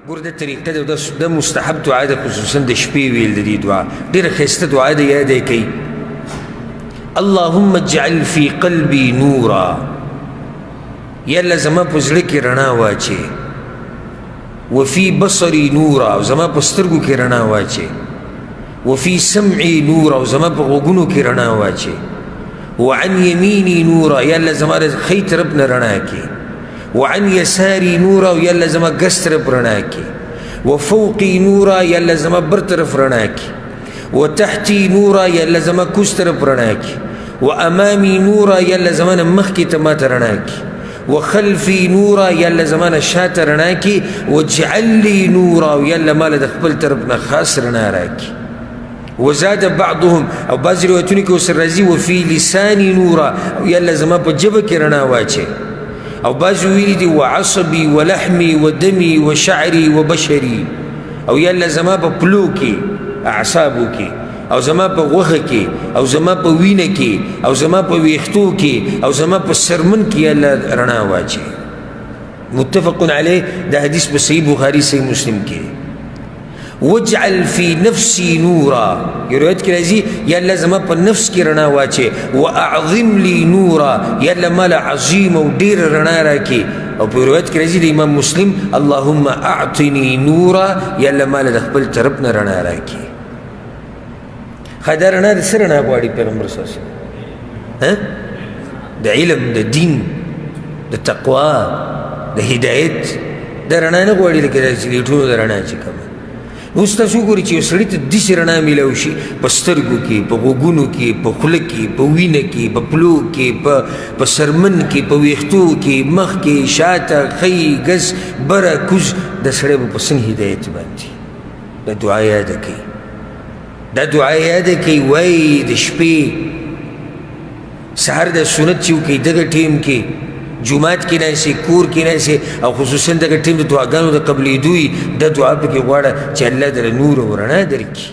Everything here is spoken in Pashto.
ګور د طریقه د مستحب دعا ده، خصوصا د شپې ویل د دې دعا ډېره ښایسته دعا ده. یاد یې کوي اللهم اجعل فی قلبی نورا، یا الله زما په زړه کې رڼا واچې، وفي بصري نورا، او زما په سترګو کې رڼا واچې، وفي سمعي نورا، او زما په غوږونو کې رڼا واچې، وعن يميني نورا، یا الله زما د ښي طرف نه رڼا کې، وعن يساري نورا، یا الله زما ګس طرف رڼا کې، وفوقي نورا، یا الله زما بر طرف رڼا کې، وتحتي نورا، یا الله زما کوز طرف رڼا کې، وامامي نورا، یا الله زما نه مخکې ته ماته رڼا کې، وخلفي نورا، یا الله زما نه شاته رڼا کې، واجعل لي نورا، یا الله ماله د خپل طرف نه خاص رڼا راکړي. وزاد بعضهم، او بعض روایتونو کې ورسره راځي وفي لساني نورا، او یا الله زما په ژبه کې رڼا واچوي. او بعض ویلي دي وعصبي ولحمي ودمي وشعري وبشري، او یا الله زما په پلو کې اعصابو کې، او زما په غوښه کې، او زما په وینه کې، او زما په ویښتو کې، او زما په سرمن کې یا الله رڼا واچوي. متفق علیه، دا حدیث په صحیح بخاري صحیح مسلم کې. واجعل فی نفسی نورا، یہ روایت کی راځي یا الله زما په نفس کې رڼا واچې، واعظم لی نورا، یا الله مالا عظیم او ډیر رڼا راکې. او په روایت کې راځي د امام مسلم اللهم اعطنی نورا، یا الله مالا د خپل طرف نه رڼا راکې. دا رڼا د څه رڼا غواړي پیغمبر صلی الله علیه وسلم؟ د علم، د دین، د تقوا، د هدایت. دا رڼا نه غواړي لکه داسې لیټونو د رڼا چې کومه. اوس تاسو وګورئ چې یو سړي ته داسې رڼا میلاو شي په سترګو کې، په غوږونو کې، په خوله کې، په وینه کې، په پلو کې، په سرمن کې، په ویښتو کې، مخ کې، شاته، ښی، ګز، بره، کوز. د سړی به په څنګه هدایت باندې دا دعا یاده کوي. دا دعا یاده کوي، وایي د شپې سهار د سنت چې وکوي دغه ټیم کې جومات کې ناسې، کور کې ناسې، او خصوصا دغه ټیم د دعاګانو د قبلېدو وي. دا دعا پکې غواړه چې الله در نور او رڼا درکړي.